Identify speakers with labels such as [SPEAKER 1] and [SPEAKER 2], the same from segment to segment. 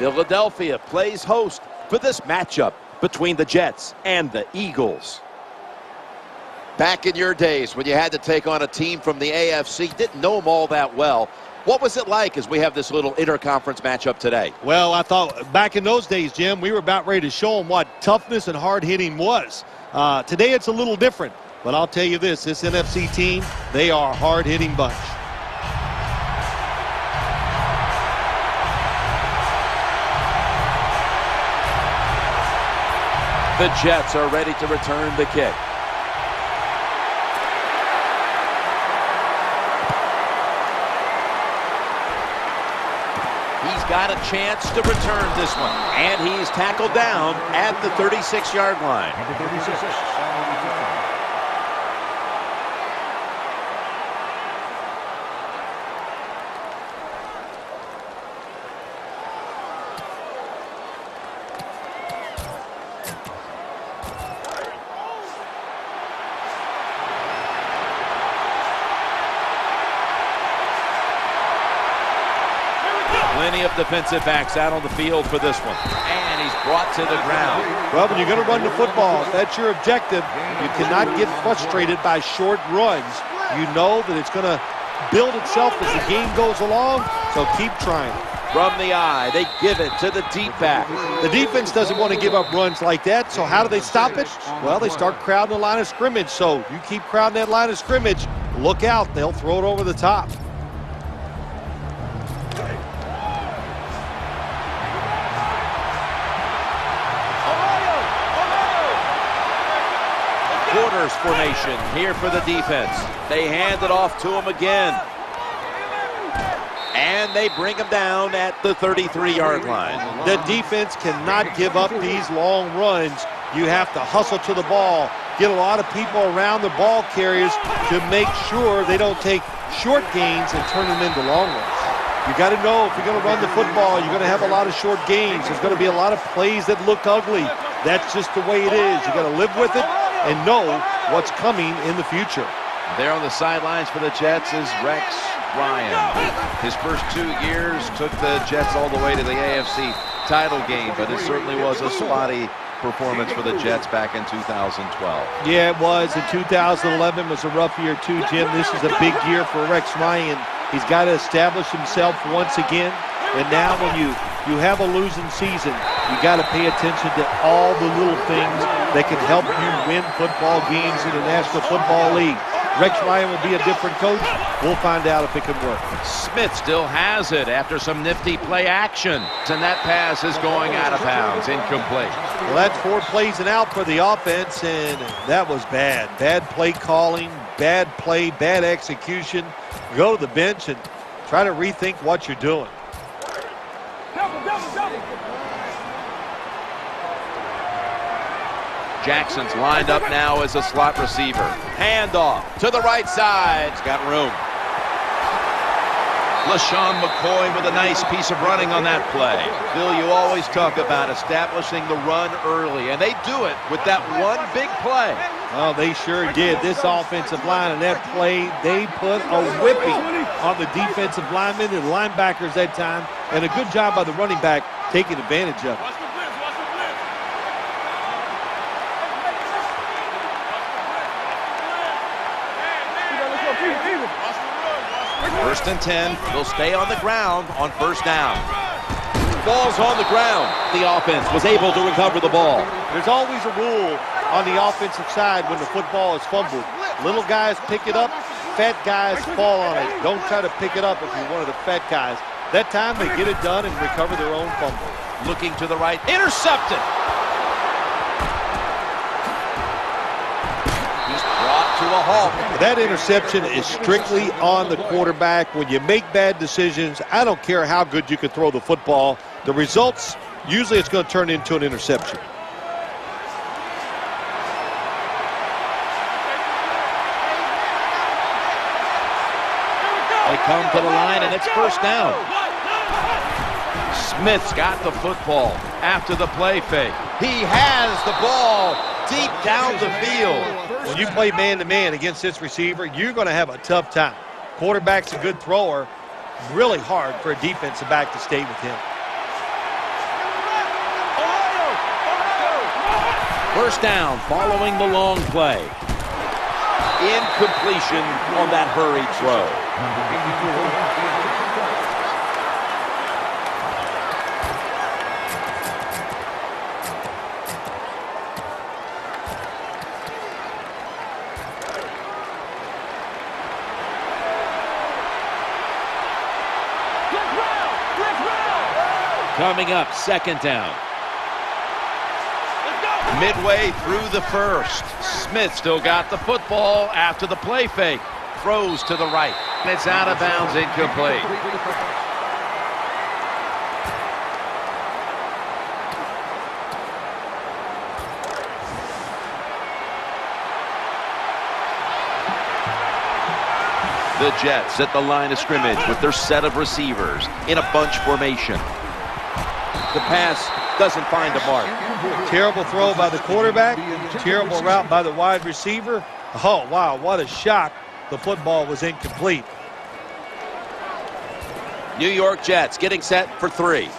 [SPEAKER 1] Philadelphia plays host for this matchup between the Jets and the Eagles. Back in your days when you had to take on a team from the AFC, didn't know them all that well. What was it like as we have this little interconference matchup today?
[SPEAKER 2] Well, I thought back in those days, Jim, we were about ready to show them what toughness and hard-hitting was. Today it's a little different, but I'll tell you this NFC team, they are a hard-hitting bunch.
[SPEAKER 1] The Jets are ready to return the kick. He's got a chance to return this one. And he's tackled down at the 36-yard line. Plenty of defensive backs out on the field for this one. And he's brought to the ground.
[SPEAKER 2] Well, when you're going to run the football, if that's your objective, you cannot get frustrated by short runs. You know that it's going to build itself as the game goes along, so keep trying.
[SPEAKER 1] From the eye, they give it to the deep back.
[SPEAKER 2] The defense doesn't want to give up runs like that, so how do they stop it? Well, they start crowding the line of scrimmage, so you keep crowding that line of scrimmage, look out, they'll throw it over the top.
[SPEAKER 1] Quarters formation here for the defense. They hand it off to him again. And they bring him down at the 33-yard line.
[SPEAKER 2] The defense cannot give up these long runs. You have to hustle to the ball, get a lot of people around the ball carriers to make sure they don't take short gains and turn them into long ones. You got to know if you're going to run the football, you're going to have a lot of short gains. There's going to be a lot of plays that look ugly. That's just the way it is. You got to live with it and know what's coming in the future.
[SPEAKER 1] There on the sidelines for the Jets is Rex Ryan. His first 2 years took the Jets all the way to the AFC title game, but it certainly was a spotty performance for the Jets back in 2012.
[SPEAKER 2] Yeah, it was. In 2011 was a rough year too, Jim. This is a big year for Rex Ryan. He's got to establish himself once again. And now when you have a losing season, you got to pay attention to all the little things that can help you win football games in the National Football League. Rex Ryan will be a different coach. We'll find out if it can work.
[SPEAKER 1] Smith still has it after some nifty play action. And that pass is going out of bounds, incomplete.
[SPEAKER 2] Well, that's 4 plays and out for the offense, and that was bad. Bad play calling, bad play, bad execution. Go to the bench and try to rethink what you're doing.
[SPEAKER 1] Jackson's lined up now as a slot receiver. Handoff to the right side. He's got room. LaShawn McCoy with a nice piece of running on that play. Bill, you always talk about establishing the run early, and they do it with that one big play.
[SPEAKER 2] Oh, they sure did. This offensive line and that play, they put a whipping on the defensive linemen and linebackers that time, and a good job by the running back taking advantage of it.
[SPEAKER 1] First and 10. They'll stay on the ground on first down. Ball's on the ground. The offense was able to recover the ball.
[SPEAKER 2] There's always a rule on the offensive side when the football is fumbled. Little guys pick it up, fat guys fall on it. Don't try to pick it up if you're one of the fat guys. That time they get it done and recover their own fumble.
[SPEAKER 1] Looking to the right, intercepted. He's brought to a halt.
[SPEAKER 2] That interception is strictly on the quarterback. When you make bad decisions, I don't care how good you can throw the football. The results, usually it's going to turn into an interception.
[SPEAKER 1] They come to the line, and it's first down. Smith's got the football after the play fake. He has the ball deep down the field.
[SPEAKER 2] When you play man-to-man against this receiver, you're going to have a tough time. Quarterback's a good thrower. Really hard for a defensive back to stay with him.
[SPEAKER 3] First down following the long play.
[SPEAKER 1] Incompletion on that hurried throw.
[SPEAKER 3] Coming up, second down.
[SPEAKER 1] Midway through the first. Smith still got the football after the play fake. Throws to the right. It's out of bounds, incomplete. The Jets at the line of scrimmage with their set of receivers in a bunch formation. The pass doesn't find a mark.
[SPEAKER 2] Terrible throw by the quarterback. Terrible route by the wide receiver. Oh, wow, what a shock. The football was incomplete.
[SPEAKER 1] New York Jets getting set for 3.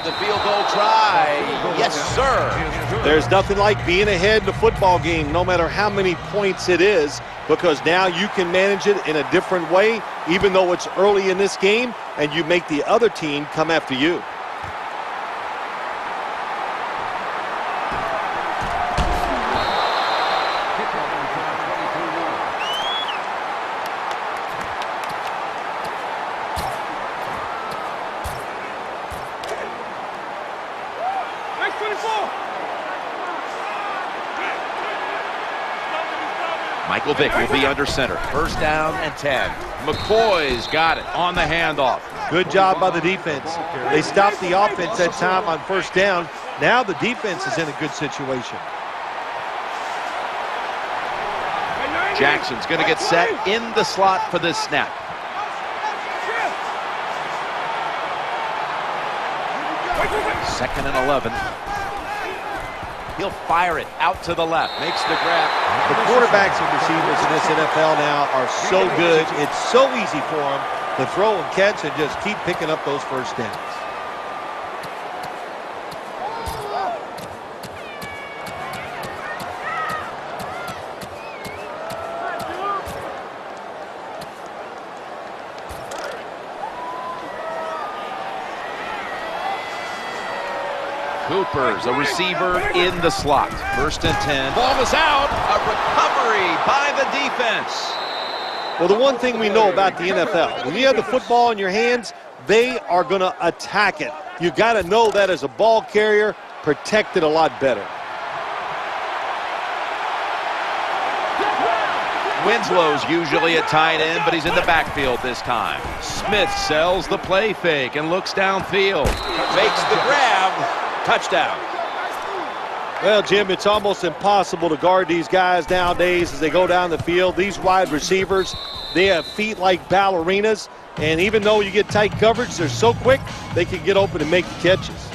[SPEAKER 1] The field goal try. Yes, sir.
[SPEAKER 2] There's nothing like being ahead in the football game, no matter how many points it is, because now you can manage it in a different way, even though it's early in this game, and you make the other team come after you.
[SPEAKER 1] Michael Vick will be under center. First down and 10. McCoy's got it on the handoff.
[SPEAKER 2] Good job by the defense. They stopped the offense that time on first down. Now the defense is in a good situation.
[SPEAKER 1] Jackson's going to get set in the slot for this snap. Second and 11. He'll fire it out to the left. Makes the grab.
[SPEAKER 2] The quarterbacks and receivers in this NFL now are so good. It's so easy for them to throw and catch and just keep picking up those first downs.
[SPEAKER 1] Cooper's a receiver in the slot. First and 10. Ball is out. A recovery by the defense.
[SPEAKER 2] Well, the one thing we know about the NFL, when you have the football in your hands, they are going to attack it. You got to know that as a ball carrier, protect it a lot better.
[SPEAKER 1] Winslow's usually a tight end, but he's in the backfield this time. Smith sells the play fake and looks downfield. Makes the grab. Touchdown.
[SPEAKER 2] Well, Jim, it's almost impossible to guard these guys nowadays as they go down the field. These wide receivers, they have feet like ballerinas, and even though you get tight coverage, they're so quick, they can get open and make the catches.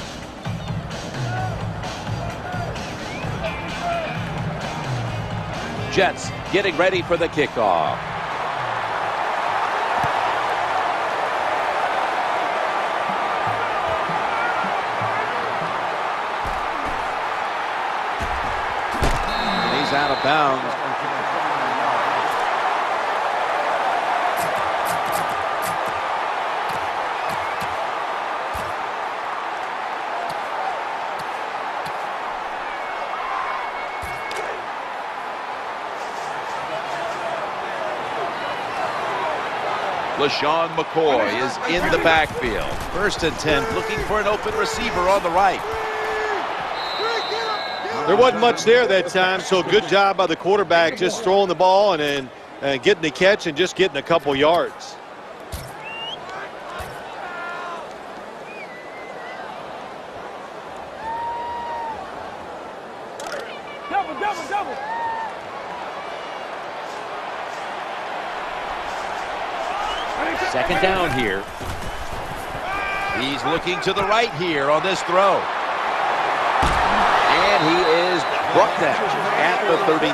[SPEAKER 1] Jets getting ready for the kickoff. Out of bounds. LaShawn McCoy is in the backfield. First and 10, looking for an open receiver on the right.
[SPEAKER 2] There wasn't much there that time, so good job by the quarterback just throwing the ball and getting the catch and just getting a couple yards.
[SPEAKER 4] Double.
[SPEAKER 3] Second down here.
[SPEAKER 1] He's looking to the right here on this throw. And he is brought down at the 39.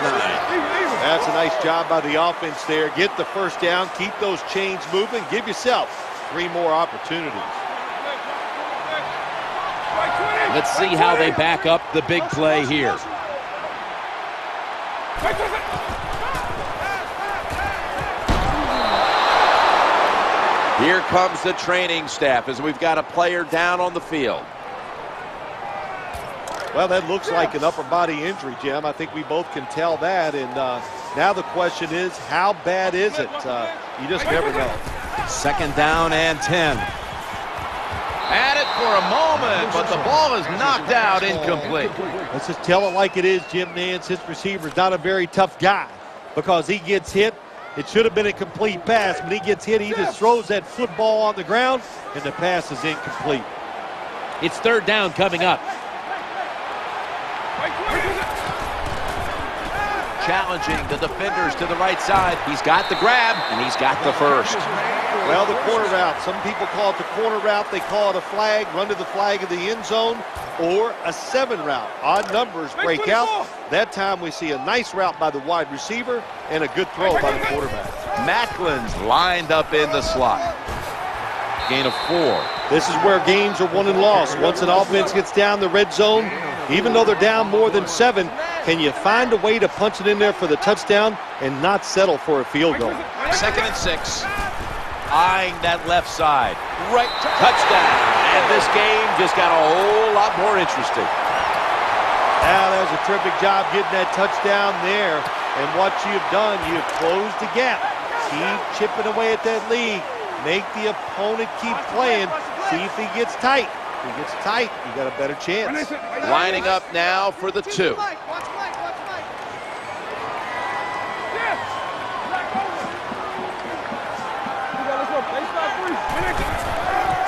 [SPEAKER 2] That's a nice job by the offense there. Get the first down, keep those chains moving, give yourself 3 more opportunities.
[SPEAKER 3] Let's see how they back up the big play here.
[SPEAKER 1] Here comes the training staff as we've got a player down on the field.
[SPEAKER 2] Well, that looks like an upper body injury, Jim. I think we both can tell that. And now the question is, how bad is it? You just never know.
[SPEAKER 3] 2nd down and 10.
[SPEAKER 1] At it for a moment, but the ball is knocked out, incomplete.
[SPEAKER 2] Let's just tell it like it is, Jim Nance. His receiver's not a very tough guy because he gets hit. It should have been a complete pass. When he gets hit, he just throws that football on the ground, and the pass is incomplete.
[SPEAKER 3] It's 3rd down coming up.
[SPEAKER 1] Challenging the defenders to the right side. He's got the grab, and he's got the first.
[SPEAKER 2] Well, the corner route. Some people call it the corner route. They call it a flag, run to the flag of the end zone, or a 7 route. Odd numbers break out. That time we see a nice route by the wide receiver and a good throw by the quarterback.
[SPEAKER 1] Macklin's lined up in the slot. Gain of 4.
[SPEAKER 2] This is where games are won and lost. Once an offense gets down the red zone, even though they're down more than 7, can you find a way to punch it in there for the touchdown and not settle for a field goal?
[SPEAKER 1] 2nd and 6. Eyeing that left side. Right, touchdown. And this game just got a whole lot more interesting.
[SPEAKER 2] Now, that was a terrific job getting that touchdown there. And what you've done, you've closed the gap. Keep chipping away at that lead. Make the opponent keep playing. See if he gets tight. If he gets tight, you got a better chance.
[SPEAKER 1] Lining up now for the 2.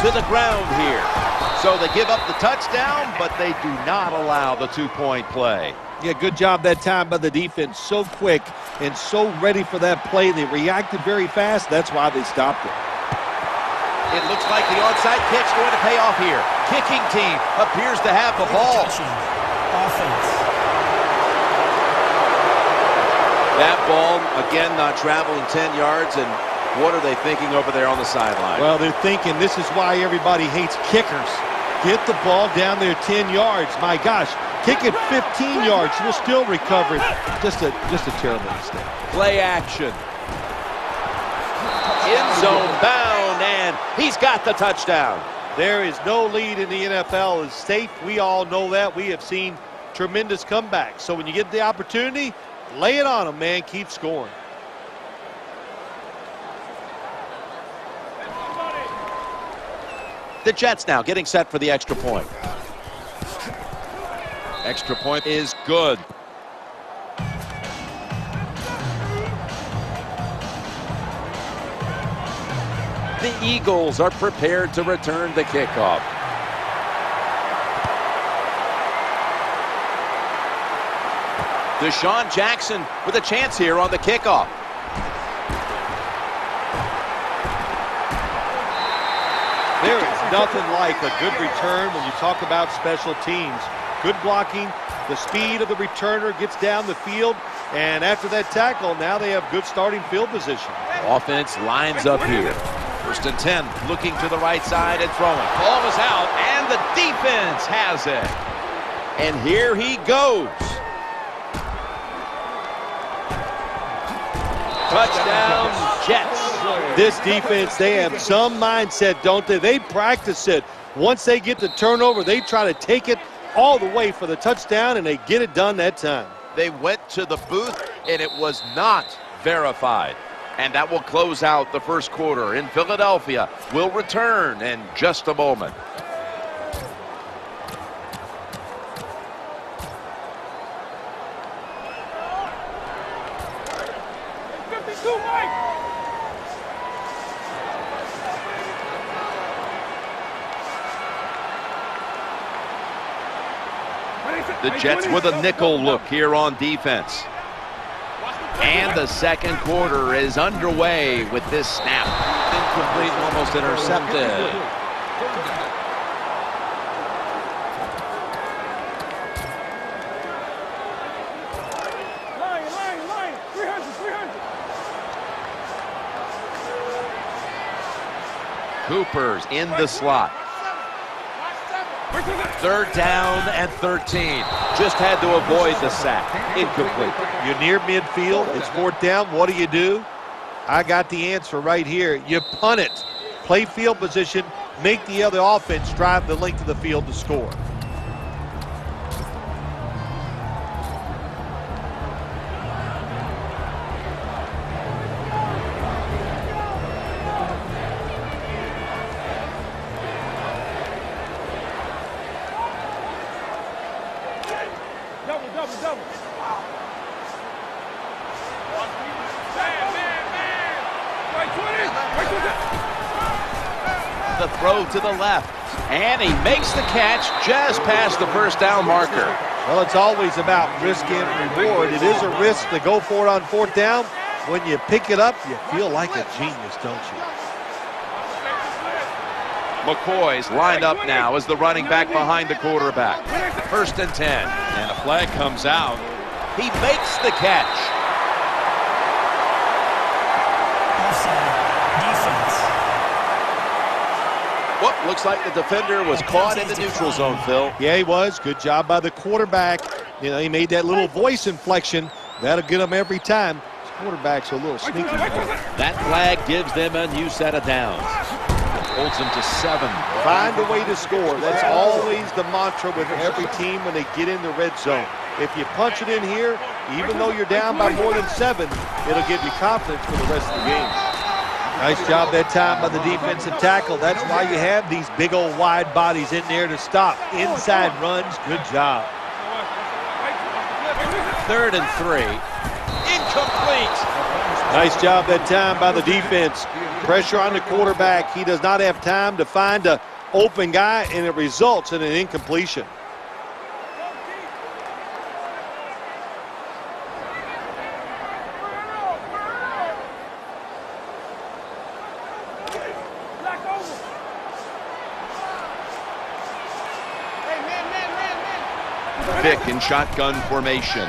[SPEAKER 1] To the ground here. So they give up the touchdown, but they do not allow the 2-point play.
[SPEAKER 2] Yeah, good job that time by the defense. So quick and so ready for that play. They reacted very fast. That's why they stopped it.
[SPEAKER 1] It looks like the onside kick's going to pay off here. Kicking team appears to have the ball. That ball, again, not traveling 10 yards, and what are they thinking over there on the sideline?
[SPEAKER 2] Well, they're thinking this is why everybody hates kickers. Get the ball down there 10 yards. My gosh, kick it 15 yards. You'll still recover it. Just a terrible mistake.
[SPEAKER 1] Play action. End zone bound, and he's got the touchdown.
[SPEAKER 2] There is no lead in the NFL is safe. We all know that. We have seen tremendous comebacks. So when you get the opportunity, lay it on them, man. Keep scoring.
[SPEAKER 1] The Jets now getting set for the extra point. Extra point is good. The Eagles are prepared to return the kickoff. Deshaun Jackson with a chance here on the kickoff.
[SPEAKER 2] There is nothing like a good return when you talk about special teams. Good blocking, the speed of the returner gets down the field, and after that tackle, now they have good starting field position.
[SPEAKER 3] Offense lines up here.
[SPEAKER 1] 1st and 10, looking to the right side and throwing. Ball is out, and the defense has it. And here he goes. Touchdown, Jets.
[SPEAKER 2] This defense, they have some mindset, don't they? They practice it. Once they get the turnover, they try to take it all the way for the touchdown, and they get it done that time.
[SPEAKER 1] They went to the booth, and it was not verified. And that will close out the first quarter in Philadelphia. We'll return in just a moment. The Jets with a nickel look here on defense. And the second quarter is underway with this snap. Incomplete, almost intercepted.
[SPEAKER 4] Line, 300.
[SPEAKER 1] Cooper's in the slot.
[SPEAKER 3] Third down and 13. Just had to avoid the sack. Incomplete.
[SPEAKER 2] You're near midfield. It's fourth down. What do? I got the answer right here. You punt it. Play field position. Make the other offense drive the length of the field to score.
[SPEAKER 4] Double.
[SPEAKER 3] The throw to the left. And he makes the catch just past the first down marker.
[SPEAKER 2] Well, it's always about risk and reward. It is a risk to go for it on fourth down. When you pick it up, you feel like a genius, don't you?
[SPEAKER 3] McCoy's lined up now as the running back behind the quarterback. First and 10. And a flag comes out. He makes the catch.
[SPEAKER 1] Well, looks like the defender was caught in the neutral zone, Phil.
[SPEAKER 2] Yeah, he was. Good job by the quarterback. You know, he made that little voice inflection. That'll get him every time. His quarterback's a little sneaky.
[SPEAKER 3] That flag gives them a new set of downs. Holds them to 7.
[SPEAKER 2] Find a way to score. That's always the mantra with every team when they get in the red zone. If you punch it in here, even though you're down by more than 7, it'll give you confidence for the rest of the game. Nice job that time by the defensive tackle. That's why you have these big old wide bodies in there to stop inside runs. Good job.
[SPEAKER 3] Third and 3. Incomplete.
[SPEAKER 2] Nice job that time by the defense. Pressure on the quarterback. He does not have time to find an open guy, and it results in an incompletion.
[SPEAKER 3] Vick in shotgun formation.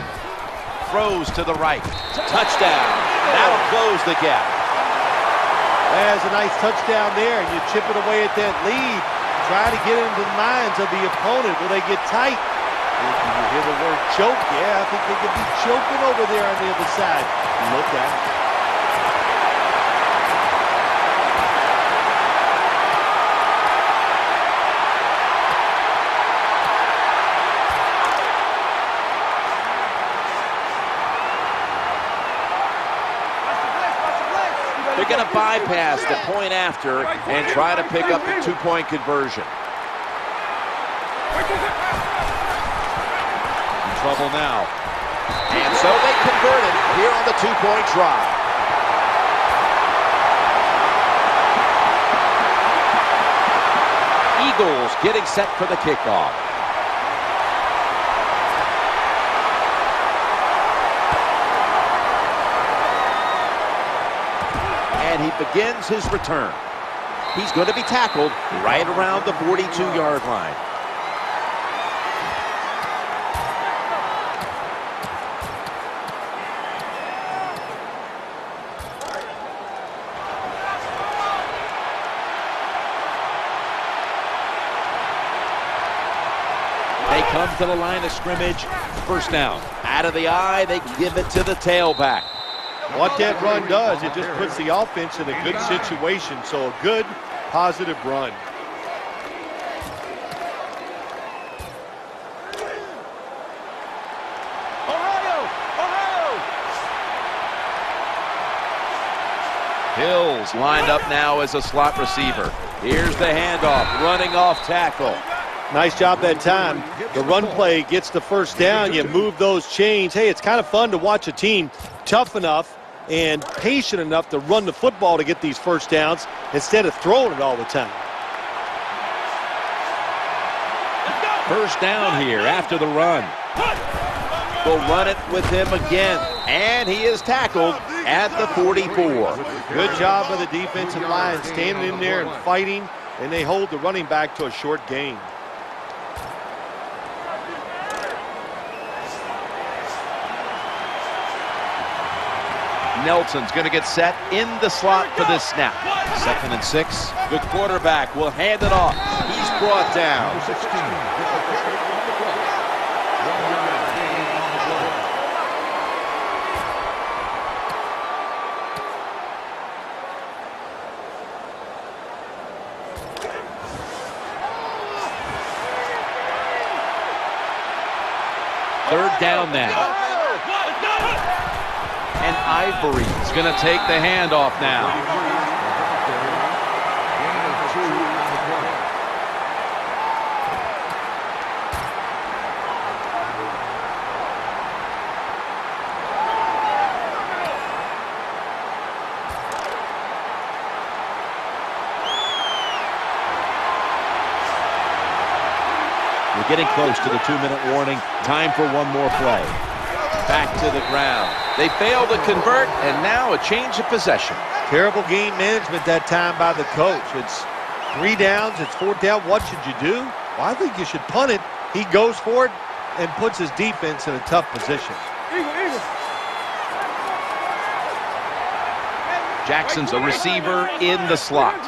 [SPEAKER 3] Throws to the right. Touchdown. That'll close the gap.
[SPEAKER 2] There's a nice touchdown there, and you chip it away at that lead. Try to get into the minds of the opponent. Will they get tight? If you hear the word choke, yeah, I think they could be choking over there on the other side. Look out.
[SPEAKER 3] They're going to bypass the point after and try to pick up the 2-point conversion. In trouble now.
[SPEAKER 1] And so they convert it here on the 2-point try.
[SPEAKER 3] Eagles getting set for the kickoff.
[SPEAKER 1] And he begins his return. He's going to be tackled right around the 42-yard line.
[SPEAKER 3] They come to the line of scrimmage. First down.
[SPEAKER 1] Out of the eye, they give it to the tailback.
[SPEAKER 2] What that run does, it just puts the offense in a good situation. So a good, positive run.
[SPEAKER 3] Hills lined up now as a slot receiver. Here's the handoff, running off tackle.
[SPEAKER 2] Nice job that time. The run play gets the first down. You move those chains. Hey, it's kind of fun to watch a team tough enough and patient enough to run the football to get these first downs instead of throwing it all the time.
[SPEAKER 3] First down here after the run.
[SPEAKER 1] They'll run it with him again, and he is tackled at the 44.
[SPEAKER 2] Good job by the defensive line, standing in there and fighting, and they hold the running back to a short gain.
[SPEAKER 3] Nelson's going to get set in the slot for this snap. 2nd and 6. The quarterback will hand it off. He's brought down. Third down now. And Ivory's going to take the handoff now.
[SPEAKER 1] We're getting close to the 2-minute warning. Time for one more play.
[SPEAKER 3] Back to the ground. They fail to convert, and now a change of possession.
[SPEAKER 2] Terrible game management that time by the coach. It's 3 downs, it's 4th down. What should you do? Well, I think you should punt it. He goes for it and puts his defense in a tough position.
[SPEAKER 3] Jackson's a receiver in the slot.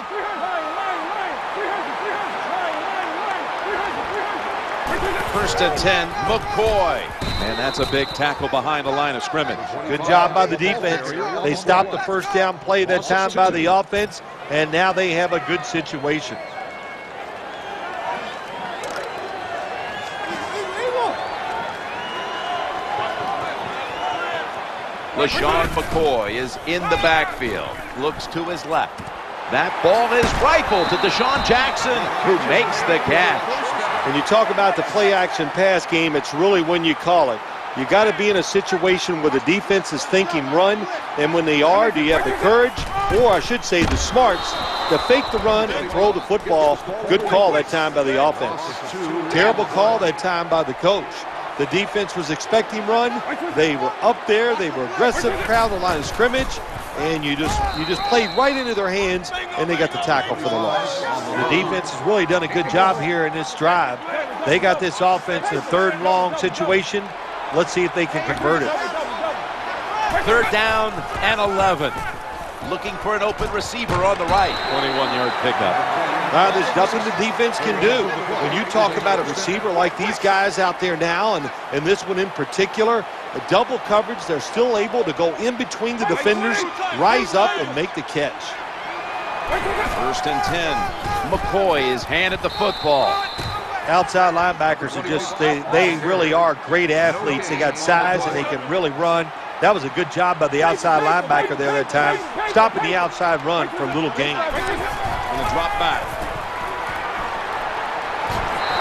[SPEAKER 3] First and 10, McCoy. And that's a big tackle behind the line of scrimmage.
[SPEAKER 2] Good job by the defense. They stopped the first down play that time by the offense, and now they have a good situation.
[SPEAKER 3] LaShawn McCoy is in the backfield. Looks to his left. That ball is rifled to Deshaun Jackson, who makes the catch.
[SPEAKER 2] When you talk about the play-action pass game, it's really when you call it. You got to be in a situation where the defense is thinking run, and when they are, do you have the courage, or I should say the smarts, to fake the run and throw the football? Good call that time by the offense. Terrible call that time by the coach. The defense was expecting run. They were up there. They were aggressive, crowd the line of scrimmage, and you just played right into their hands, and they got the tackle for the loss. The defense has really done a good job here in this drive. They got this offense in a 3rd and long situation. Let's see if they can convert it.
[SPEAKER 3] 3rd down and 11. Looking for an open receiver on the right. 21-yard pickup.
[SPEAKER 2] There's nothing the defense can do. When you talk about a receiver like these guys out there now, and this one in particular, a double coverage, they're still able to go in between the defenders, rise up, and make the catch.
[SPEAKER 3] First and 10. McCoy is handed the football.
[SPEAKER 2] Outside linebackers are just, they really are great athletes. They got size and they can really run. That was a good job by the outside linebacker there that time, stopping the outside run for a little gain.
[SPEAKER 3] And a drop back.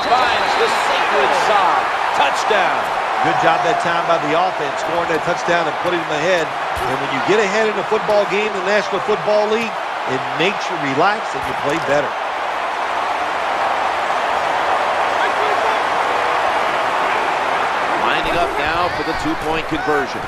[SPEAKER 3] Finds the sacred side. Touchdown.
[SPEAKER 2] Good job that time by the offense, scoring that touchdown and putting them ahead. And when you get ahead in a football game in the National Football League, it makes you relax and you play better.
[SPEAKER 1] Lining up now for the 2-point conversion.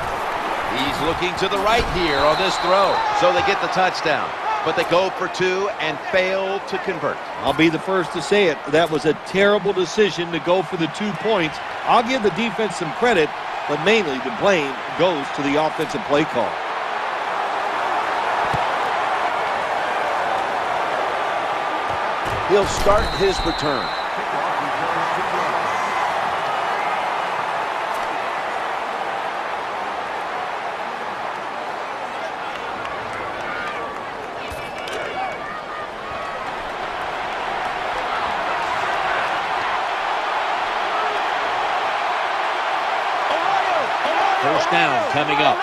[SPEAKER 3] He's looking to the right here on this throw. So they get the touchdown. But they go for 2 and fail to convert.
[SPEAKER 2] I'll be the first to say it. That was a terrible decision to go for the 2 points. I'll give the defense some credit, but mainly the blame goes to the offensive play call.
[SPEAKER 1] He'll start his return. First down coming up.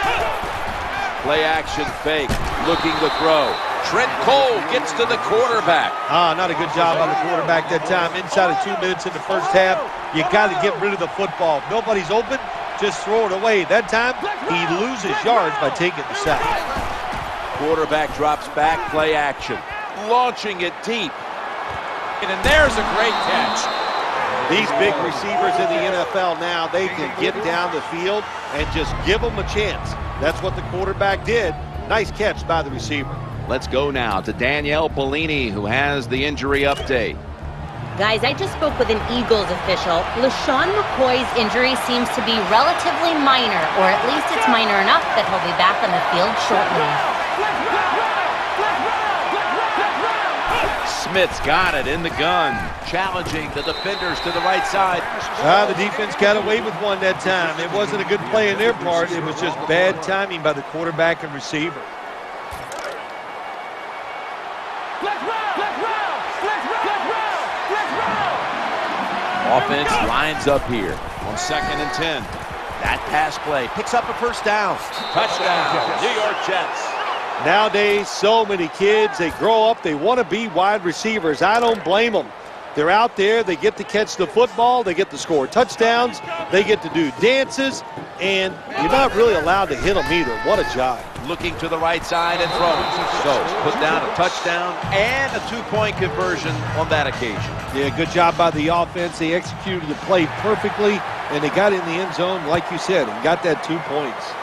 [SPEAKER 1] Play action fake, looking to throw. Trent Cole gets to the quarterback.
[SPEAKER 2] Not a good job on the quarterback that time. Inside of 2 minutes in the first half, you got to get rid of the football. Nobody's open, just throw it away. That time, he loses yards by taking the sack.
[SPEAKER 1] Quarterback drops back, play action. Launching it deep.
[SPEAKER 3] And there's a great catch.
[SPEAKER 2] These big receivers in the NFL now, they can get down the field and just give them a chance. That's what the quarterback did. Nice catch by the receiver.
[SPEAKER 3] Let's go now to Danielle Bellini, who has the injury update.
[SPEAKER 5] Guys, I just spoke with an Eagles official. LaShawn McCoy's injury seems to be relatively minor, or at least it's minor enough that he'll be back on the field shortly.
[SPEAKER 3] Smith's got it in the gun, challenging the defenders to the right side.
[SPEAKER 2] The defense got away with one that time. It wasn't a good play on their part. It was just bad timing by the quarterback and receiver.
[SPEAKER 3] Offense lines up here
[SPEAKER 1] on 2nd and 10. That pass play picks up a first down. Touchdown, New York Jets.
[SPEAKER 2] Nowadays, so many kids, they grow up, they want to be wide receivers. I don't blame them. They're out there, they get to catch the football, they get to score touchdowns, they get to do dances, and you're not really allowed to hit them either. What a job.
[SPEAKER 3] looking to the right side and throwing. So put down a touchdown and a two-point conversion on that occasion.
[SPEAKER 2] Yeah, good job by the offense. They executed the play perfectly, and they got in the end zone, like you said, and got that 2 points.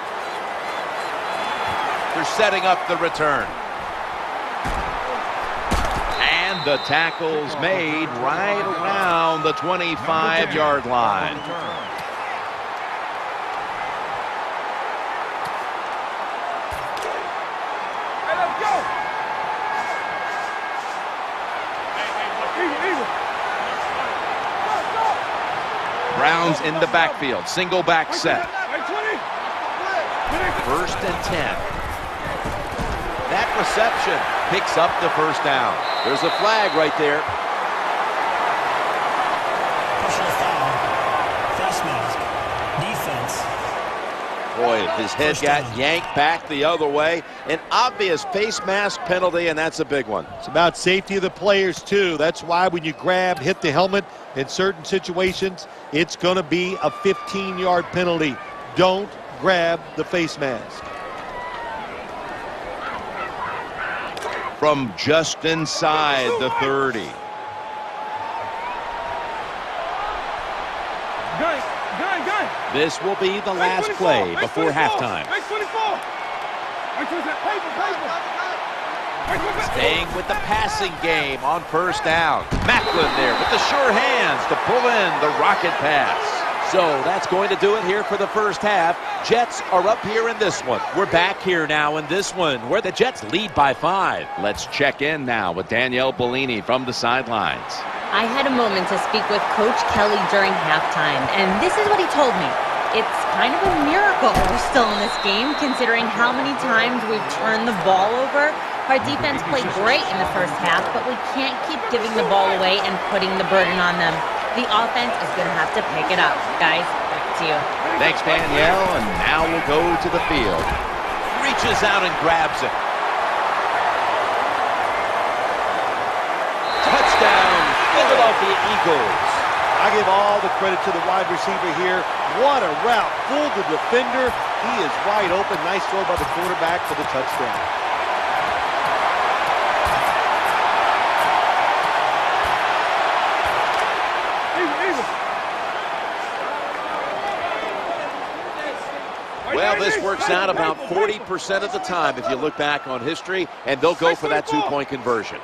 [SPEAKER 3] They're setting up the return. And the tackle's made right around the 25-yard line. Browns in the backfield, single back set. 1st and 10. That reception picks up the first down.
[SPEAKER 1] There's a flag right there.
[SPEAKER 6] Personal foul. Face mask. Defense.
[SPEAKER 1] Boy, his head got yanked back the other way. An obvious face mask penalty, and that's a big one.
[SPEAKER 2] It's about safety of the players, too. That's why when you grab, hit the helmet in certain situations, it's going to be a 15-yard penalty. Don't grab the face mask.
[SPEAKER 3] From just inside the 30.
[SPEAKER 4] Gun.
[SPEAKER 1] This will be the last play before halftime.
[SPEAKER 3] Staying with the passing game on first down. Macklin there with the sure hands to pull in the rocket pass.
[SPEAKER 1] So that's going to do it here for the first half. Jets are up here in this one. We're back here now in this one where the Jets lead by 5.
[SPEAKER 3] Let's check in now with Danielle Bellini from the sidelines.
[SPEAKER 5] I had a moment to speak with Coach Kelly during halftime, and this is what he told me. It's kind of a miracle we're still in this game, considering how many times we've turned the ball over. Our defense played great in the first half, but we can't keep giving the ball away and putting the burden on them. The offense is going to have to pick it up. Guys, back to you.
[SPEAKER 3] Thanks, Danielle, and now we'll go to the field.
[SPEAKER 1] Reaches out and grabs it. Touchdown, Philadelphia Eagles.
[SPEAKER 2] I give all the credit to the wide receiver here. What a route. Fooled the defender. He is wide open. Nice throw by the quarterback for the touchdown.
[SPEAKER 1] Well, this works out about 40% of the time if you look back on history, and they'll go for that two-point conversion.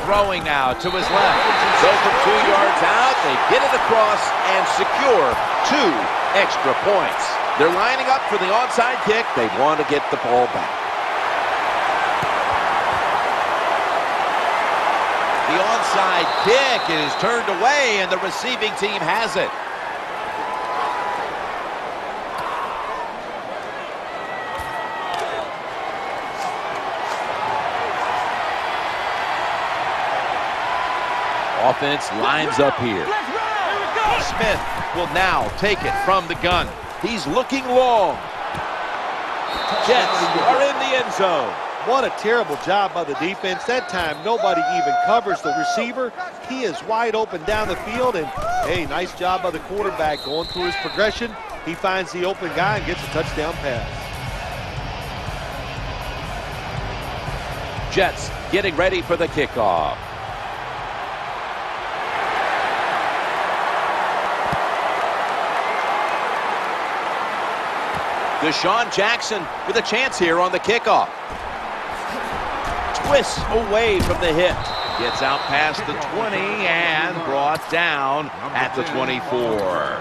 [SPEAKER 3] Throwing now to his left.
[SPEAKER 1] So from 2 yards out, they get it across and secure 2 extra points. They're lining up for the onside kick. They want to get the ball back.
[SPEAKER 3] The onside kick is turned away, and the receiving team has it.
[SPEAKER 1] Offense lines up here.
[SPEAKER 3] Smith will now take it from the gun.
[SPEAKER 1] He's looking long. Jets are in the end zone.
[SPEAKER 2] What a terrible job by the defense. That time, nobody even covers the receiver. He is wide open down the field, and, hey, nice job by the quarterback going through his progression. He finds the open guy and gets a touchdown pass.
[SPEAKER 1] Jets getting ready for the kickoff. Deshaun Jackson with a chance here on the kickoff. Twists away from the hit.
[SPEAKER 3] Gets out past the 20 and brought down at the 24.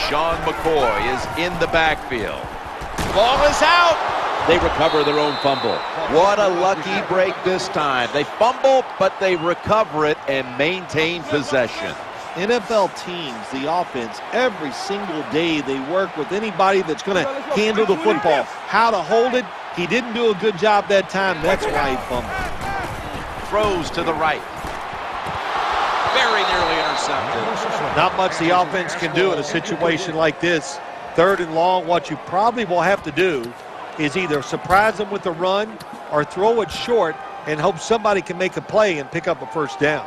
[SPEAKER 3] LaShawn McCoy is in the backfield. Ball is out. They recover their own fumble. What a lucky break this time. They fumble, but they recover it and maintain possession.
[SPEAKER 2] NFL teams, the offense, every single day they work with anybody that's going to handle the football. How to hold it, he didn't do a good job that time. That's why he fumbled.
[SPEAKER 3] Throws to the right. Very nearly intercepted.
[SPEAKER 2] Not much the offense can do in a situation like this. 3rd and long, what you probably will have to do is either surprise them with a run or throw it short and hope somebody can make a play and pick up a first down.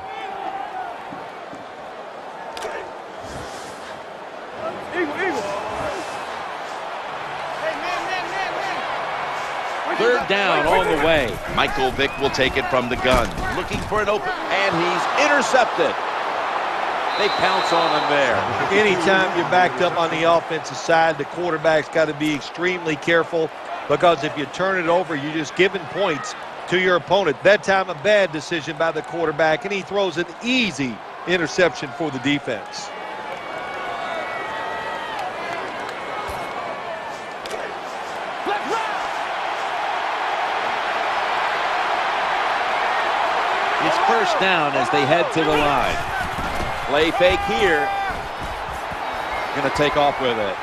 [SPEAKER 3] Third down on the way. Michael Vick will take it from the gun. Looking for an open, and he's intercepted. They pounce on him there.
[SPEAKER 2] Anytime you're backed up on the offensive side, the quarterback's got to be extremely careful, because if you turn it over, you're just giving points to your opponent. That time, a bad decision by the quarterback, and he throws an easy interception for the defense.
[SPEAKER 3] It's first down as they head to the line.
[SPEAKER 1] Play fake here. Going to take off with it.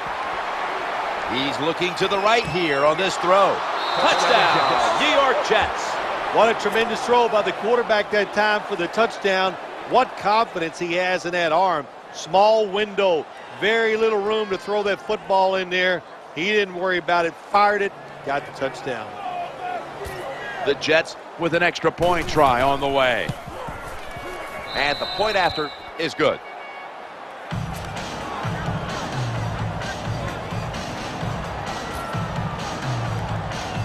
[SPEAKER 3] He's looking to the right here on this throw. Touchdown, New York Jets.
[SPEAKER 2] What a tremendous throw by the quarterback that time for the touchdown. What confidence he has in that arm. Small window, very little room to throw that football in there. He didn't worry about it, fired it, got the touchdown.
[SPEAKER 3] The Jets with an extra point try on the way.
[SPEAKER 1] And the point after is good.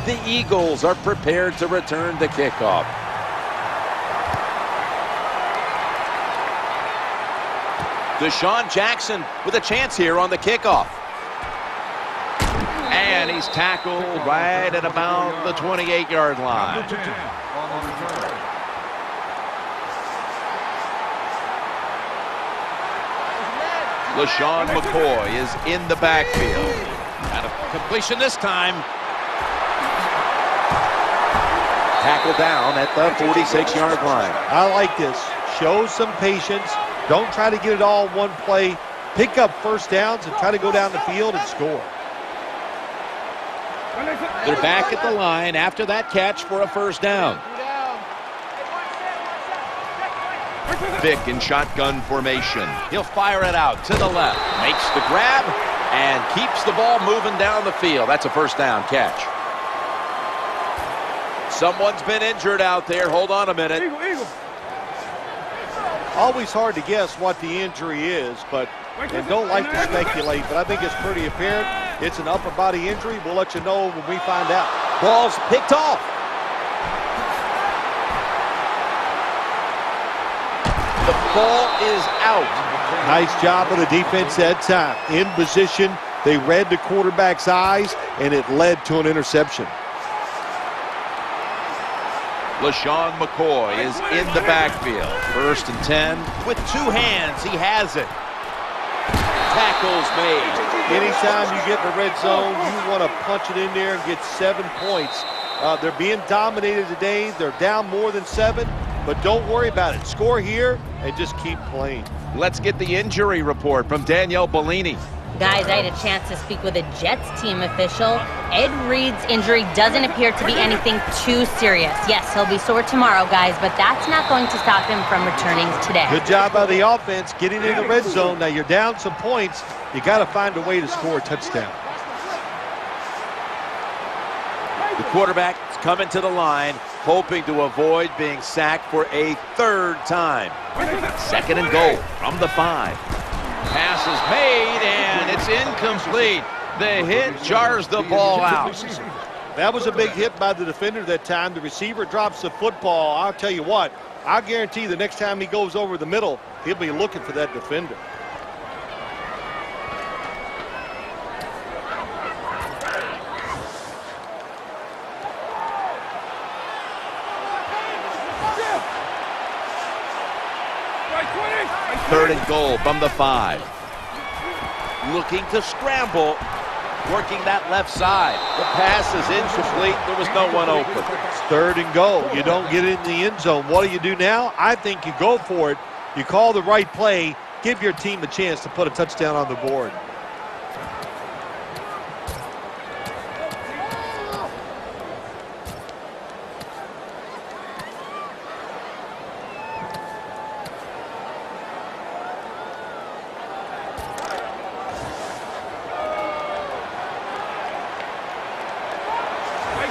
[SPEAKER 1] The Eagles are prepared to return the kickoff. DeSean Jackson with a chance here on the kickoff.
[SPEAKER 3] And he's tackled right at about the 28-yard line. LaShawn McCoy is in the backfield. Out of completion this time.
[SPEAKER 1] Tackle down at the 46-yard line.
[SPEAKER 2] I like this. Show some patience. Don't try to get it all in one play. Pick up first downs and try to go down the field and score.
[SPEAKER 3] They're back at the line after that catch for a first down. Vick in shotgun formation. He'll fire it out to the left. Makes the grab and keeps the ball moving down the field. That's a first down catch.
[SPEAKER 1] Someone's been injured out there. Hold on a minute.
[SPEAKER 2] Always hard to guess what the injury is, and don't like to speculate, but I think it's pretty apparent. It's an upper body injury. We'll let you know when we find out.
[SPEAKER 1] Ball's picked off. The ball is out.
[SPEAKER 2] Nice job of the defense that time. In position, they read the quarterback's eyes, and it led to an interception.
[SPEAKER 3] LaShawn McCoy is in the backfield. 1st and 10. With two hands, he has it.
[SPEAKER 1] Tackles made.
[SPEAKER 2] Anytime you get in the red zone, you want to punch it in there and get 7 points. They're being dominated today. They're down more than 7, but don't worry about it. Score here and just keep playing.
[SPEAKER 3] Let's get the injury report from Danielle Bellini.
[SPEAKER 5] Guys, I had a chance to speak with a Jets team official. Ed Reed's injury doesn't appear to be anything too serious. Yes, he'll be sore tomorrow, guys, but that's not going to stop him from returning today.
[SPEAKER 2] Good job by the offense getting in the red zone. Now you're down some points. You got to find a way to score a touchdown.
[SPEAKER 1] The quarterback is coming to the line, hoping to avoid being sacked for a 3rd time.
[SPEAKER 3] 2nd and goal from the 5. Pass is made, and it's incomplete. The hit jars the ball out.
[SPEAKER 2] That was a big hit by the defender that time. The receiver drops the football. I'll tell you what, I guarantee the next time he goes over the middle, he'll be looking for that defender.
[SPEAKER 3] Third and goal from the 5. looking to scramble, working that left side. The pass is incomplete. There was no one open.
[SPEAKER 2] It's 3rd and goal. You don't get it in the end zone. What do you do now? I think you go for it. You call the right play. Give your team a chance to put a touchdown on the board.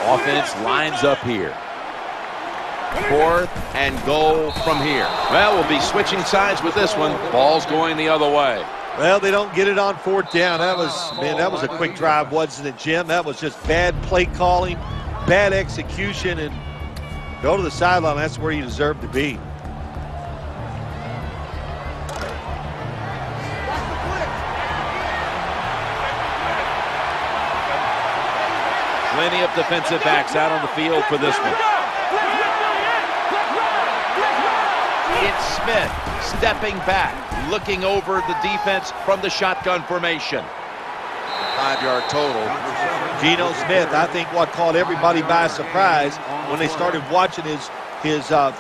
[SPEAKER 3] Offense lines up here. 4th and goal from here. Well, we'll be switching sides with this one. Ball's going the other way.
[SPEAKER 2] Well, they don't get it on 4th down. That was a quick drive, wasn't it, Jim? That was just bad play calling, bad execution, and go to the sideline. That's where you deserve to be.
[SPEAKER 3] Plenty of defensive backs out on the field for this one. It's Smith stepping back, looking over the defense from the shotgun formation.
[SPEAKER 1] 5-yard total.
[SPEAKER 2] Geno Smith, I think what caught everybody by surprise when they started watching his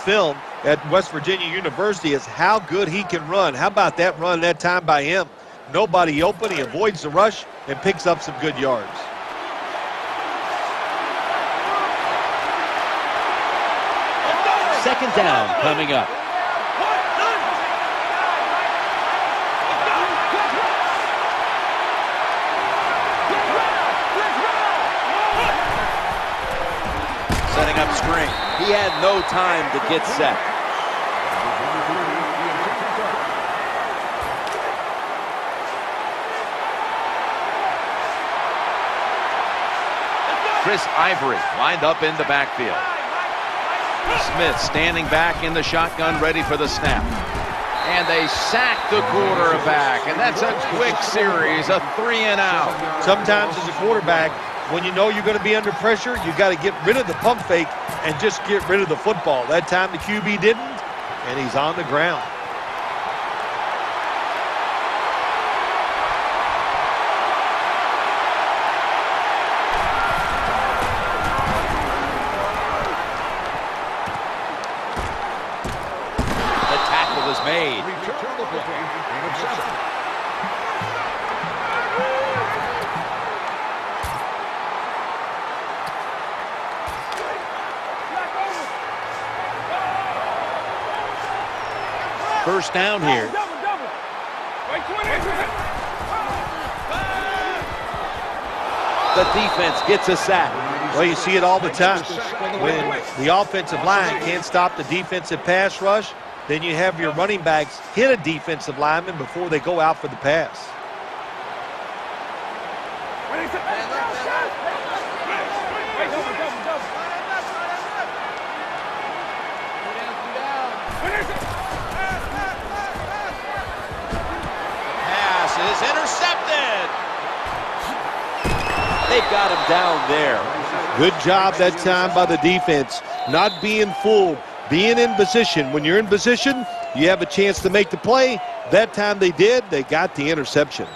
[SPEAKER 2] film at West Virginia University is how good he can run. How about that run that time by him? Nobody open, he avoids the rush and picks up some good yards.
[SPEAKER 3] Second down coming up. Setting up screen. He had no time to get set. Chris Ivory lined up in the backfield. Smith standing back in the shotgun, ready for the snap. And they sack the quarterback, and that's a quick series, a 3 and out.
[SPEAKER 2] Sometimes as a quarterback, when you know you're going to be under pressure, you got to get rid of the pump fake and just get rid of the football. That time the QB didn't, and he's on the ground.
[SPEAKER 3] Made. First down here. The defense gets a sack.
[SPEAKER 2] Well, you see it all the time. When the offensive line can't stop the defensive pass rush, then you have your running backs hit a defensive lineman before they go out for the pass.
[SPEAKER 3] Pass is intercepted. They've got him down there.
[SPEAKER 2] Good job that time by the defense, not being fooled. Being in position. When you're in position, you have a chance to make the play. That time they did. They got the interception.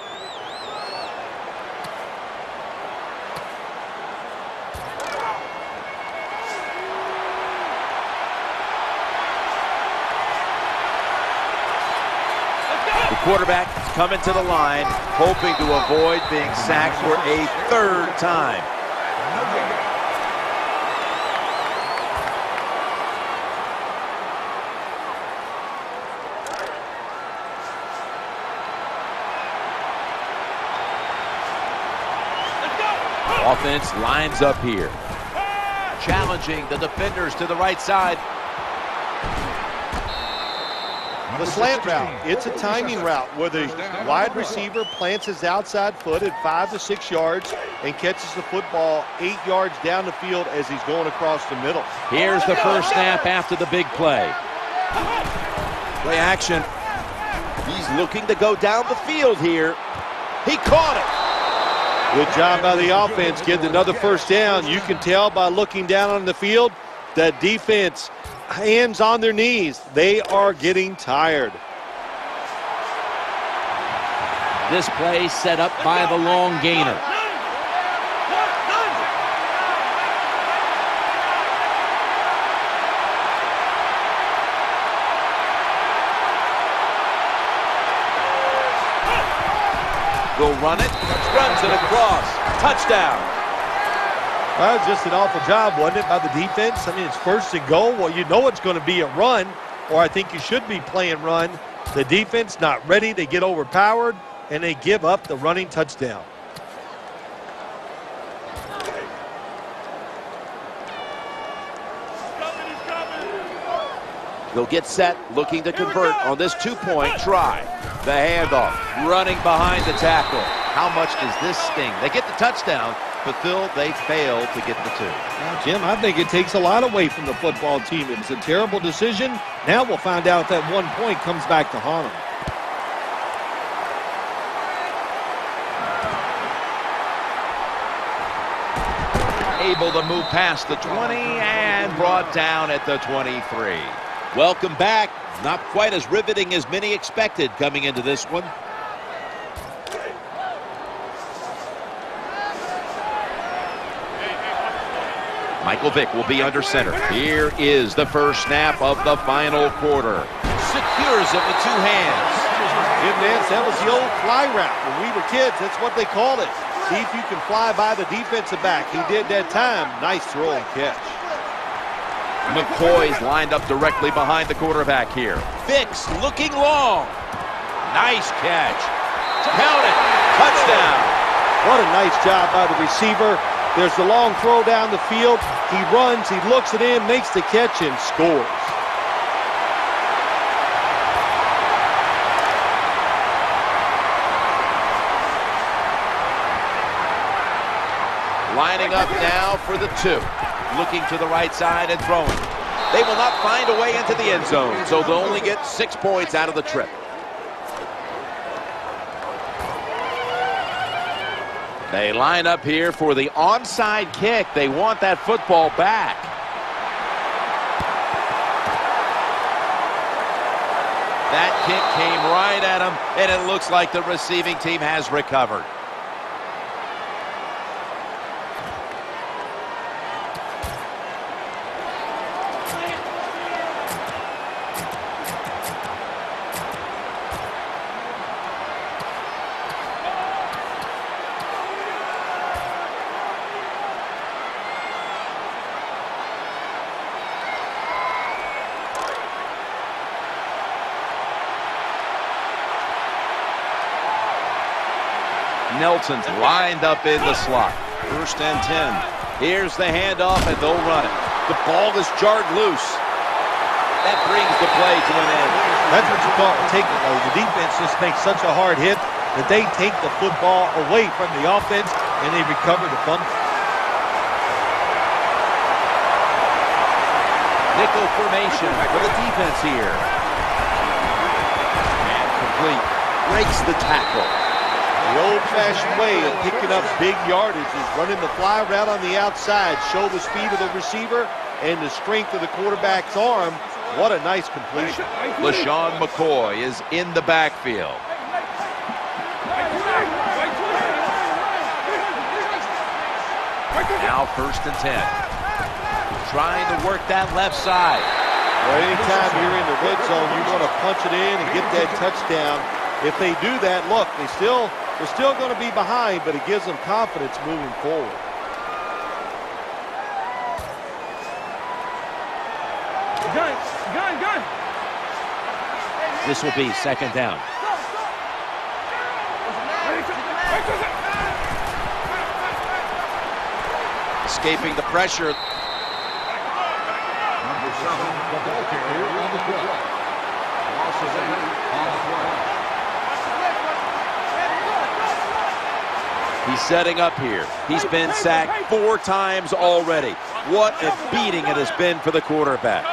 [SPEAKER 3] The quarterback coming to the line, hoping to avoid being sacked for a 3rd time. Offense lines up here. Challenging the defenders to the right side.
[SPEAKER 2] The slant route, it's a timing route where the wide receiver plants his outside foot at 5 to 6 yards and catches the football 8 yards down the field as he's going across the middle.
[SPEAKER 3] Here's the first snap after the big play.
[SPEAKER 1] Play action. He's looking to go down the field here. He caught it.
[SPEAKER 2] Good job by the offense, getting another first down. You can tell by looking down on the field that defense, hands on their knees. They are getting tired.
[SPEAKER 3] This play set up by the long gainer. Will run it, runs it across. Touchdown.
[SPEAKER 2] Well, it was just an awful job, wasn't it, by the defense? I mean, it's first and goal. Well, you know it's going to be a run, or I think you should be playing run. The defense not ready. They get overpowered, and they give up the running touchdown.
[SPEAKER 1] They'll get set, looking to convert on this two-point try. The handoff, running behind the tackle.
[SPEAKER 3] How much does this sting? They get the touchdown, but Phil, they fail to get the two.
[SPEAKER 2] Now, Jim, I think it takes a lot away from the football team. It was a terrible decision. Now we'll find out if that 1 point comes back to haunt them.
[SPEAKER 3] Able to move past the 20 and brought down at the 23.
[SPEAKER 1] Welcome back. Not quite as riveting as many expected coming into this one.
[SPEAKER 3] Michael Vick will be under center. Here is the first snap of the final quarter. Secures it with two hands.
[SPEAKER 2] Jim Nance, that was the old fly route. When we were kids, that's what they called it. See if you can fly by the defensive back. He did that time. Nice throw and catch.
[SPEAKER 3] McCoy's lined up directly behind the quarterback here.
[SPEAKER 1] Vicks looking long.
[SPEAKER 3] Nice catch. Count it. Touchdown.
[SPEAKER 2] What a nice job by the receiver. There's the long throw down the field. He runs, he looks it in, makes the catch, and scores.
[SPEAKER 1] Lining up now for the two. Looking to the right side and throwing. They will not find a way into the end zone, so they'll only get 6 points out of the trip.
[SPEAKER 3] They line up here for the onside kick. They want that football back.
[SPEAKER 1] That kick came right at him, and it looks like the receiving team has recovered.
[SPEAKER 3] Nelson's lined up in the slot.
[SPEAKER 1] First and 10. Here's the handoff, and they'll run it. The ball is jarred loose. That brings the play to an end.
[SPEAKER 2] That's what you call taking it. The defense just makes such a hard hit that they take the football away from the offense, and they recover the fumble.
[SPEAKER 3] Nickel formation for the defense here.
[SPEAKER 1] And complete. Breaks the tackle.
[SPEAKER 2] The old-fashioned way of picking up big yardage is running the fly route on the outside, show the speed of the receiver and the strength of the quarterback's arm. What a nice completion.
[SPEAKER 3] LaShawn McCoy is in the backfield. Now first and 10. Trying to work that left side.
[SPEAKER 2] Well, anytime you're in the red zone, you want to punch it in and get that touchdown. If they do that, look, they're still going to be behind, but it gives them confidence moving forward.
[SPEAKER 4] Gun.
[SPEAKER 3] This will be second down.
[SPEAKER 1] Escaping the pressure. He's setting up here. He's been sacked 4 times already. What a beating it has been for the quarterback.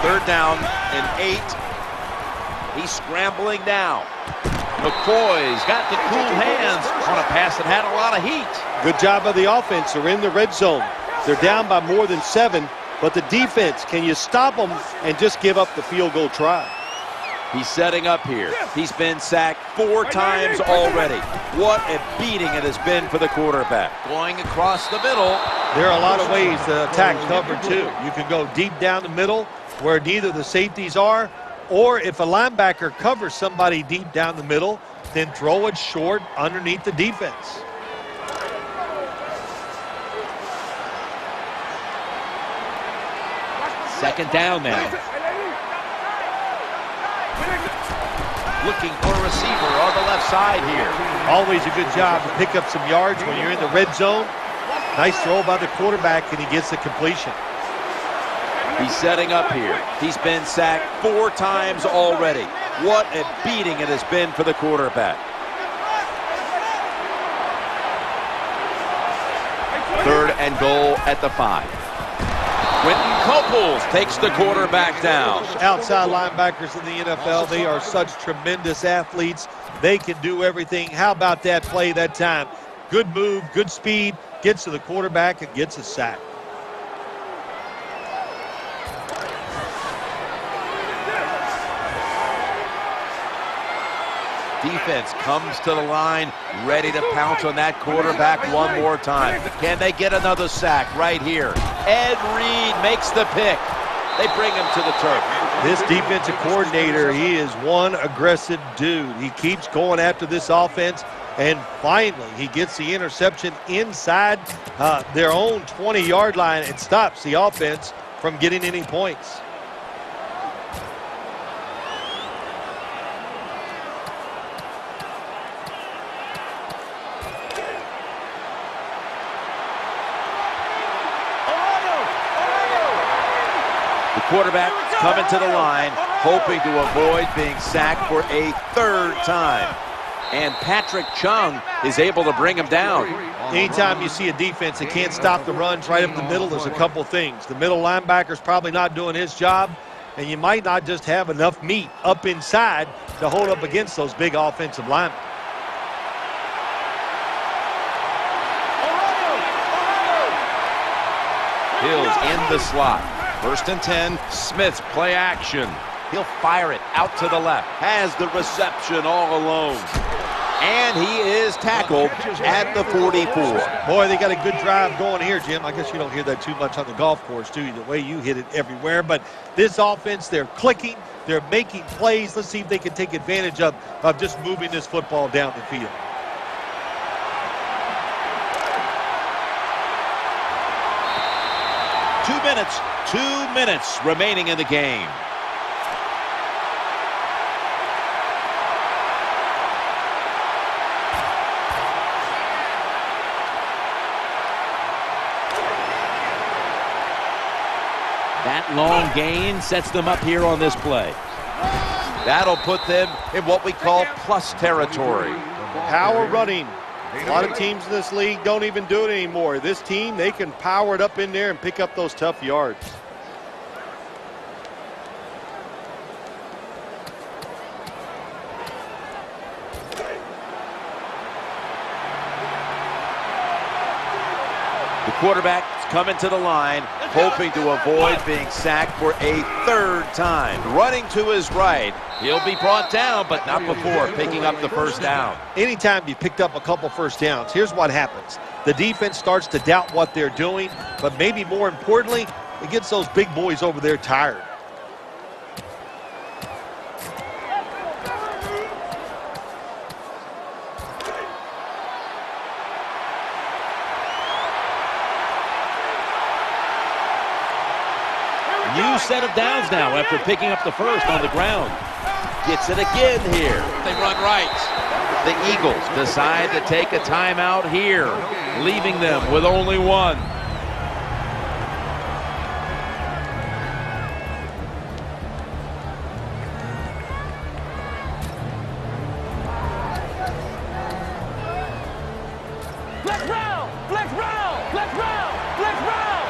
[SPEAKER 1] Third down and 8. He's scrambling now. McCoy's got the cool hands on a pass that had a lot of heat.
[SPEAKER 2] Good job by the offense. They're in the red zone. They're down by more than 7, but the defense, can you stop them and just give up the field goal try?
[SPEAKER 3] He's setting up here. He's been sacked 4 times already. What a beating it has been for the quarterback. Going across the middle.
[SPEAKER 2] There are a lot of ways to attack cover, too. You can go deep down the middle where neither the safeties are, or if a linebacker covers somebody deep down the middle, then throw it short underneath the defense.
[SPEAKER 3] Second down now. Looking for a receiver on the left side here.
[SPEAKER 2] Always a good job to pick up some yards when you're in the red zone. Nice throw by the quarterback, and he gets the completion.
[SPEAKER 3] He's setting up here. He's been sacked 4 times already. What a beating it has been for the quarterback. Third and goal at the 5. Quentin Couples takes the quarterback down.
[SPEAKER 2] Outside linebackers in the NFL, they are such tremendous athletes. They can do everything. How about that play that time? Good move, good speed, gets to the quarterback and gets a sack.
[SPEAKER 3] Defense comes to the line, ready to pounce on that quarterback one more time. Can they get another sack right here? Ed Reed makes the pick. They bring him to the turf.
[SPEAKER 2] This defensive coordinator, he is one aggressive dude. He keeps going after this offense, and finally he gets the interception inside their own 20-yard line and stops the offense from getting any points.
[SPEAKER 3] Quarterback coming to the line, hoping to avoid being sacked for a 3rd time. And Patrick Chung is able to bring him down.
[SPEAKER 2] Anytime you see a defense that can't stop the runs right up the middle, there's a couple things. The middle linebacker's probably not doing his job, and you might not just have enough meat up inside to hold up against those big offensive linemen.
[SPEAKER 3] Hills in the slot. 1st and 10, Smith's play action. He'll fire it out to the left. Has the reception all alone. And he is tackled at the 44.
[SPEAKER 2] Boy, they got a good drive going here, Jim. I guess you don't hear that too much on the golf course, do you? The way you hit it everywhere. But this offense, they're clicking. They're making plays. Let's see if they can take advantage of just moving this football down the field.
[SPEAKER 3] Two minutes remaining in the game. That long gain sets them up here on this play. That'll put them in what we call plus territory.
[SPEAKER 2] Power running. A lot of teams in this league don't even do it anymore. This team, they can power it up in there and pick up those tough yards.
[SPEAKER 3] The quarterback is coming to the line, hoping to avoid being sacked for a 3rd time. Running to his right. He'll be brought down, but not before picking up the 1st down.
[SPEAKER 2] Anytime you picked up a couple 1st downs, here's what happens. The defense starts to doubt what they're doing, but maybe more importantly, it gets those big boys over there tired.
[SPEAKER 3] New set of downs now after picking up the 1st on the ground. Gets it again here. They run right. The Eagles decide to take a timeout here, leaving them with only 1.
[SPEAKER 4] Let's round! Let's round! Let's round! Let's round!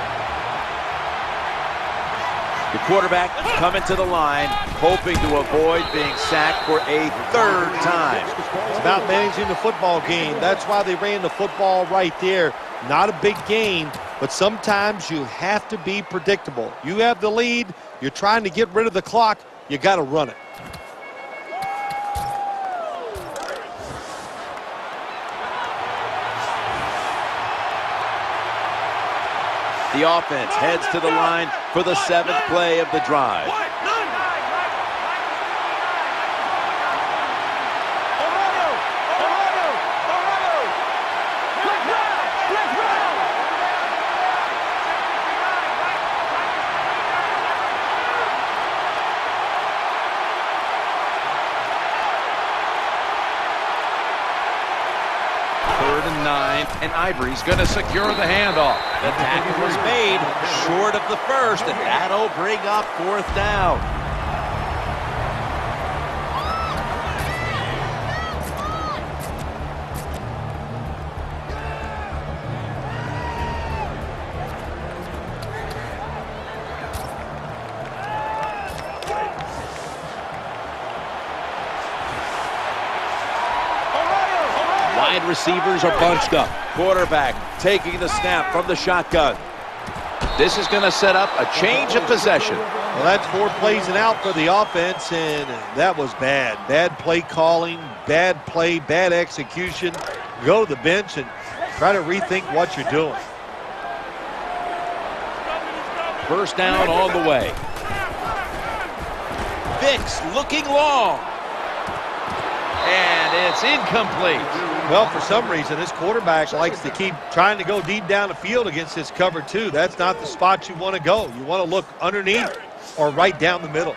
[SPEAKER 3] The quarterback coming to the line, hoping to avoid being sacked for a 3rd time.
[SPEAKER 2] It's about managing the football game. That's why they ran the football right there. Not a big gain, but sometimes you have to be predictable. You have the lead. You're trying to get rid of the clock. You got to run it.
[SPEAKER 3] The offense heads to the line for the 7th play of the drive. And Ivory's going to secure the handoff.
[SPEAKER 1] The tackle was made short of the first, and that'll bring up 4th down. Wide receivers are bunched up. Quarterback taking the snap from the shotgun.
[SPEAKER 3] This is going to set up a change of possession.
[SPEAKER 2] Well, that's 4 plays and out for the offense, and that was bad. Bad play calling, bad play, bad execution. Go to the bench and try to rethink what you're doing.
[SPEAKER 3] 1st down on the way.
[SPEAKER 1] Vicks looking long.
[SPEAKER 3] And it's incomplete.
[SPEAKER 2] Well, for some reason, this quarterback likes to keep trying to go deep down the field against this cover 2. That's not the spot you want to go. You want to look underneath or right down the middle.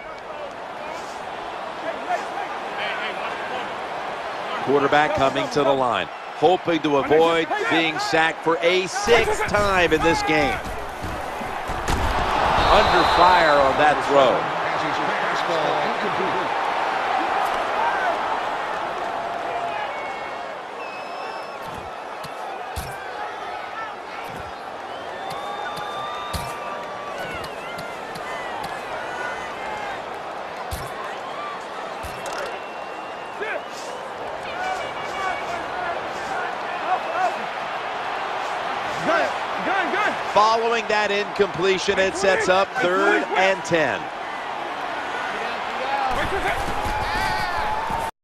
[SPEAKER 3] Quarterback coming to the line, hoping to avoid being sacked for a 6th time in this game. Under fire on that throw. Following that incompletion, it sets up 3rd and 10.